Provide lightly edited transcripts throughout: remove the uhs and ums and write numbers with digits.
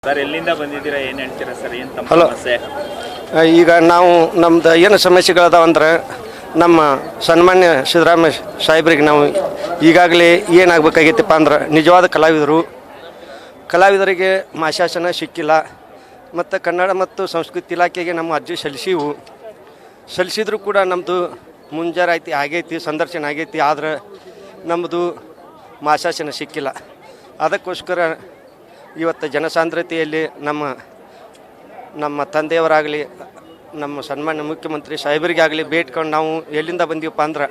Sir ಎಲ್ಲಿಂದ ಬಂದಿದ್ದೀರಾ, ಏನು ಹೇಳ್ತೀರಾ ಸರ್, ಏನು ತಮ್ಮ ಹಲೋ. ಸಮಸ್ಯೆ? ಈಗ ನಾವು ನಮ್ದು ಏನು ಸಮಸ್ಯೆಗಳದಾವಂದ್ರೆ ನಮ್ಮ ಸನ್ಮಾನ್ಯ ಸಿದ್ದರಾಮಯ್ಯ ಸಾಹೇಬ್ರಿಗೆ ನಾವು ಈಗಾಗಲೇ ಏನಾಗಬೇಕಾಗೈತಪ್ಪ ಅಂದ್ರೆ ನಿಜವಾದ ಕಲಾವಿದರಿಗೆ ಮಾಶಾಸನ ಸಿಕ್ಕಿಲ್ಲ. ಮತ್ತು ಕನ್ನಡ ಮತ್ತು ಸಂಸ್ಕೃತಿ ಇಲಾಖೆಗೆ ನಮ್ಮ ಅರ್ಜಿ ಸಲ್ಲಿಸಿದ್ರು ಕೂಡ ನಮ್ಮದು ಮುಂಜಾರಾಯ್ತಿ ಆಗೈತಿ, ಸಂದರ್ಶನ ಆಗೈತಿ, ಆದರೆ ನಮ್ಮದು ಮಾಶಾಸನ ಸಿಕ್ಕಿಲ್ಲ. ಅದಕ್ಕೋಸ್ಕರ ಇವತ್ತು ಜನಸಾಂದ್ರತೆಯಲ್ಲಿ ನಮ್ಮ ತಂದೆಯವರಾಗಲಿ ನಮ್ಮ ಸನ್ಮಾನ್ಯ ಮುಖ್ಯಮಂತ್ರಿ ಸಾಹೇಬರಿಗಾಗಲಿ ಬೇಡ್ಕೊಂಡು ನಾವು ಎಲ್ಲಿಂದ ಬಂದೀವಪ್ಪ ಅಂದ್ರೆ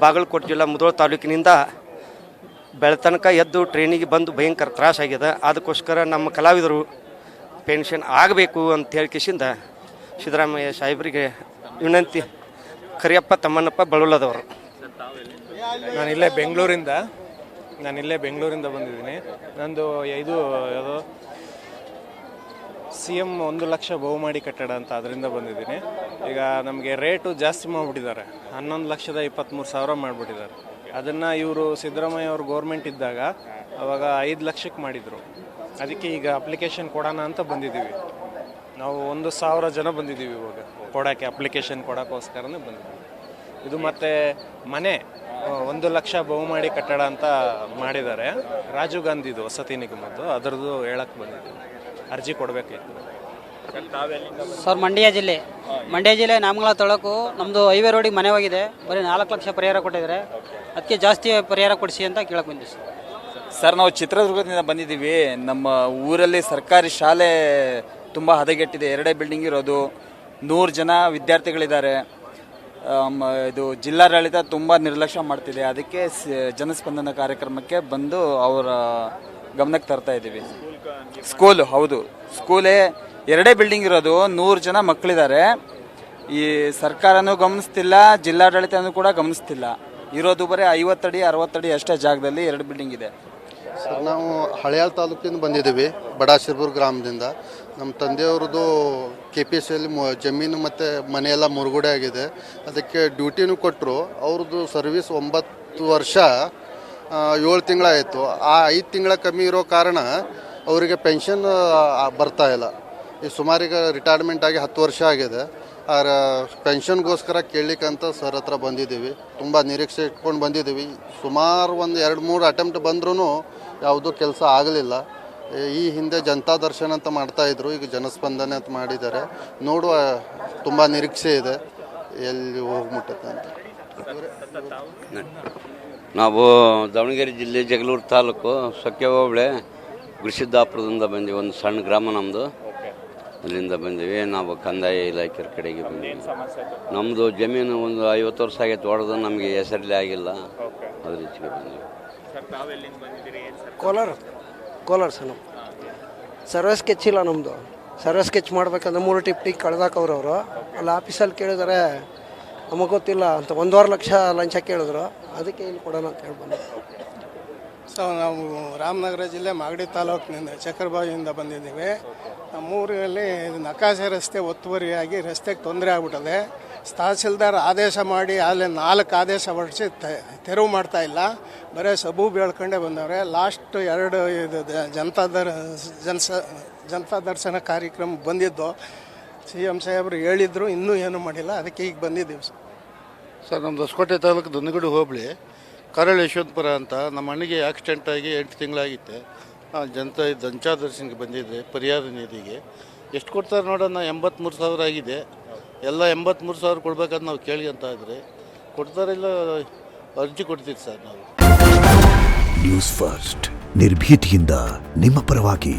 ಬಾಗಲಕೋಟೆ ಜಿಲ್ಲಾ ಮುಧೋಳ ತಾಲೂಕಿನಿಂದ ಬೆಳತನಕ ಎದ್ದು ಟ್ರೈನಿಗೆ ಬಂದು ಭಯಂಕರ ತ್ರಾಸಾಗಿದೆ. ಅದಕ್ಕೋಸ್ಕರ ನಮ್ಮ ಕಲಾವಿದರು ಪೆನ್ಷನ್ ಆಗಬೇಕು ಅಂತ ಹೇಳ್ಕಿಸಿಂದ ಸಿದ್ದರಾಮಯ್ಯ ಸಾಹೇಬರಿಗೆ ವಿನಂತಿ. ಕರಿಯಪ್ಪ ತಮ್ಮಣ್ಣಪ್ಪ ಬಳಲದವರು. ನಾನಿಲ್ಲೇ ಬೆಂಗಳೂರಿಂದ ಬಂದಿದ್ದೀನಿ. ನಂದು ಇದು ಯಾವುದು CM 1 ಲಕ್ಷ ಬಹುಮಾಡಿ ಕಟ್ಟಡ ಅಂತ ಅದರಿಂದ ಬಂದಿದ್ದೀನಿ. ಈಗ ನಮಗೆ ರೇಟು ಜಾಸ್ತಿ ಮಾಡಿಬಿಟ್ಟಿದ್ದಾರೆ, 11,23,000 ಮಾಡಿಬಿಟ್ಟಿದ್ದಾರೆ. ಅದನ್ನು ಇವರು ಸಿದ್ದರಾಮಯ್ಯ ಅವರು ಗೋರ್ಮೆಂಟ್ ಇದ್ದಾಗ ಅವಾಗ 5 ಲಕ್ಷಕ್ಕೆ ಮಾಡಿದರು. ಅದಕ್ಕೆ ಈಗ ಅಪ್ಲಿಕೇಶನ್ ಕೊಡೋಣ ಅಂತ ಬಂದಿದ್ದೀವಿ. ನಾವು 1,000 ಜನ ಬಂದಿದ್ದೀವಿ ಇವಾಗ ಕೊಡೋಕ್ಕೆ, ಅಪ್ಲಿಕೇಶನ್ ಕೊಡೋಕ್ಕೋಸ್ಕರನೇ ಬಂದಿದ್ದೀವಿ. ಇದು ಮತ್ತು ಮನೆ 1 ಲಕ್ಷ ಬಹುಮಾಡಿ ಕಟ್ಟಡ ಅಂತ ಮಾಡಿದ್ದಾರೆ, ರಾಜೀವ್ ಗಾಂಧಿದು ವಸತಿ ನಿಗಮದ್ದು, ಅದರದ್ದು ಹೇಳಕ್ಕೆ ಬಂದಿದ್ದೀವಿ, ಅರ್ಜಿ ಕೊಡಬೇಕಿತ್ತು. ಸರ್ ಮಂಡ್ಯ ಜಿಲ್ಲೆ ನಾಮಂಗಲ ತಾಲೂಕು. ನಮ್ಮದು ಹೈವೇ ರೋಡಿಗೆ ಮನೆ ಹೋಗಿದೆ, ಬರೀ 4 ಲಕ್ಷ ಪರಿಹಾರ ಕೊಟ್ಟಿದ್ದಾರೆ. ಅದಕ್ಕೆ ಜಾಸ್ತಿ ಪರಿಹಾರ ಕೊಡಿಸಿ ಅಂತ ಕೇಳಕ್ಕೆ ಬಂದಿದ್ದೀವಿ ಸರ್. ನಾವು ಚಿತ್ರದುರ್ಗದಿಂದ ಬಂದಿದ್ದೀವಿ. ನಮ್ಮ ಊರಲ್ಲಿ ಸರ್ಕಾರಿ ಶಾಲೆ ತುಂಬ ಹದಗೆಟ್ಟಿದೆ, 2 ಬಿಲ್ಡಿಂಗ್ ಇರೋದು, 100 ಜನ ವಿದ್ಯಾರ್ಥಿಗಳಿದ್ದಾರೆ. ಇದು ಜಿಲ್ಲಾಡಳಿತ ತುಂಬ ನಿರ್ಲಕ್ಷ್ಯ ಮಾಡ್ತಿದೆ. ಅದಕ್ಕೆ ಜನಸ್ಪಂದನ ಕಾರ್ಯಕ್ರಮಕ್ಕೆ ಬಂದು ಅವರ ಗಮನಕ್ಕೆ ತರ್ತಾ ಇದ್ದೀವಿ. ಸ್ಕೂಲೇ 2 ಬಿಲ್ಡಿಂಗ್ ಇರೋದು, 100 ಜನ ಮಕ್ಕಳಿದ್ದಾರೆ. ಈ ಸರ್ಕಾರನೂ ಗಮನಿಸ್ತಿಲ್ಲ, ಜಿಲ್ಲಾಡಳಿತನೂ ಕೂಡ ಗಮನಿಸ್ತಿಲ್ಲ. ಇರೋದು ಬರೀ 50 ಅಡಿ 60 ಅಡಿ ಅಷ್ಟೇ ಜಾಗದಲ್ಲಿ 2 ಬಿಲ್ಡಿಂಗ್ ಇದೆ. ಸರ್, ನಾವು ಹಳೆಯಾಳ ತಾಲೂಕಿಂದ ಬಂದಿದ್ದೀವಿ, ಬಡಾಶಿರ್ಪುರ ಗ್ರಾಮದಿಂದ. ನಮ್ಮ ತಂದೆಯವ್ರದ್ದು KPCಯಲ್ಲಿ ಜಮೀನು ಮತ್ತು ಮನೆಯೆಲ್ಲ ಮುರುಗುಡೆ ಆಗಿದೆ. ಅದಕ್ಕೆ ಡ್ಯೂಟಿನೂ ಕೊಟ್ಟರು. ಅವ್ರದ್ದು ಸರ್ವಿಸ್ 9 ವರ್ಷ 7 ತಿಂಗಳಾಯಿತು. ಆ 5 ತಿಂಗಳ ಕಮ್ಮಿ ಇರೋ ಕಾರಣ ಅವರಿಗೆ ಪೆನ್ಷನ್ ಬರ್ತಾಯಿಲ್ಲ. ಈ ಸುಮಾರಿಗೆ ರಿಟೈರ್ಮೆಂಟ್ ಆಗಿ 10 ವರ್ಷ ಆಗಿದೆ. ಆ ಪೆನ್ಷನ್ಗೋಸ್ಕರ ಕೇಳಲಿಕ್ಕಂತ ಸರ್ ಹತ್ರ ಬಂದಿದ್ದೀವಿ. ತುಂಬ ನಿರೀಕ್ಷೆ ಇಟ್ಕೊಂಡು ಬಂದಿದ್ದೀವಿ. ಸುಮಾರು ಒಂದು 2-3 ಅಟೆಂಪ್ಟ್ ಬಂದ್ರೂ ಯಾವುದೂ ಕೆಲಸ ಆಗಲಿಲ್ಲ. ಈ ಹಿಂದೆ ಜನತಾ ದರ್ಶನ ಅಂತ ಮಾಡ್ತಾಯಿದ್ರು, ಈಗ ಜನಸ್ಪಂದನೆ ಅಂತ ಮಾಡಿದ್ದಾರೆ. ನೋಡುವ ತುಂಬ ನಿರೀಕ್ಷೆ ಇದೆ, ಎಲ್ಲಿ ಹೋಗ್ಬಿಟ್ಟತ್ತೆ ಅಂತ. ನಾವು ದಾವಣಗೆರೆ ಜಿಲ್ಲೆ ಜಗಳೂರು ತಾಲೂಕು ಸೊಕ್ಕೆ ಹೋಬಳಿ ಗುರುಸಿದ್ದಾಪುರದಿಂದ ಬಂದೀವಿ. ಒಂದು ಸಣ್ಣ ಗ್ರಾಮ ನಮ್ಮದು, ಅಲ್ಲಿಂದ ಬಂದೀವಿ. ನಾವು ಕಂದಾಯ ಇಲಾಖೆ ಕಡೆಗೆ ಬಂದೀವಿ. ನಮ್ಮದು ಜಮೀನು ಒಂದು 50 ವರ್ಷ ಆಗೈತೆ, ಹೊಡೆದು ನಮಗೆ ಹೆಸರಲ್ಲಿ ಆಗಿಲ್ಲ, ಅದ್ರ ರೀತಿಗೆ ಬಂದೀವಿ. ಕೋಲಾರ ಸರ್. ನಮ್ಮ ಸರ್ವೆ ಸ್ಕೆಚ್ ಇಲ್ಲ, ನಮ್ಮದು ಸರ್ವೆ ಸ್ಕೆಚ್ ಮಾಡ್ಬೇಕಂದ್ರೆ 3 ಟಿಪ್ಟಿಗೆ ಕಳೆದಾಕವ್ರವರು. ಅಲ್ಲಿ ಆಫೀಸಲ್ಲಿ ಕೇಳಿದರೆ ನಮಗೆ ಗೊತ್ತಿಲ್ಲ ಅಂತ 1.5 ಲಕ್ಷ ಲಂಚ ಕೇಳಿದ್ರು. ಅದಕ್ಕೆ ಇಲ್ಲಿ ಕೊಡೋಣ ಅಂತ ಹೇಳಿ ಬಂದೆ. ಸೊ ನಾವು ರಾಮನಗರ ಜಿಲ್ಲೆ ಮಾಗಡಿ ತಾಲೂಕಿನಿಂದ ಚಕ್ರಬಾವಿಯಿಂದ ಬಂದಿದ್ದೀವಿ. ನಮ್ಮೂರಲ್ಲಿ ನಕಾಶೆ ರಸ್ತೆ ಒತ್ತುವರಿಯಾಗಿ ರಸ್ತೆಗೆ ತೊಂದರೆ ಆಗ್ಬಿಟ್ಟದೆ. ತಹಸೀಲ್ದಾರ್ ಆದೇಶ ಮಾಡಿ ಅಲ್ಲಿ 4 ಆದೇಶ ಹೊರಡಿಸಿ ತೆರವು ಮಾಡ್ತಾ ಇಲ್ಲ, ಬರೀ ಸಬೂಬ್ ಹೇಳ್ಕೊಂಡೇ ಬಂದವ್ರೆ. ಲಾಸ್ಟ್ 2 ಇದು ಜನತಾ ದರ್ಶನ ಕಾರ್ಯಕ್ರಮ ಬಂದಿದ್ದು, CM ಸಾಹೇಬರು ಹೇಳಿದ್ರು, ಇನ್ನೂ ಏನೂ ಮಾಡಿಲ್ಲ. ಅದಕ್ಕೆ ಈಗ ಬಂದಿದ್ದೀವಿ ಸರ್. ನಮ್ಮದು ಹೊಸಕೋಟೆ ತಾಲೂಕು ದುಂದಗುಡಿ ಹೋಬಳಿ ಕರಳು ಯಶವಂತಪುರ ಅಂತ. ನಮ್ಮ ಅಣ್ಣಗೆ ಆಕ್ಸಿಡೆಂಟ್ ಆಗಿ 8 ತಿಂಗಳಾಗಿತ್ತೆ. ಜನತಾ ದರ್ಶನಕ್ಕೆ ಬಂದಿದ್ದೆ, ಪರಿಹಾರ ನಿಧಿಗೆ. ಎಷ್ಟು ಕೊಡ್ತಾರೆ ನೋಡೋಣ, 83,000 ಆಗಿದೆ. ಎಲ್ಲ 83,000 ಕೊಡ್ಬೇಕಂತ ನಾವು ಕೇಳ್ಕೊಂತ ಇದ್ರೆ ಕೊಡ್ತಾರಿಲ್ಲ, ಅರ್ಜಿ ಕೊಡ್ತೀವಿ ಸರ್ ನಾವು. ನ್ಯೂಸ್ ಫಸ್ಟ್, ನಿರ್ಭೀತಿಯಿಂದ ನಿಮ್ಮ ಪರವಾಗಿ.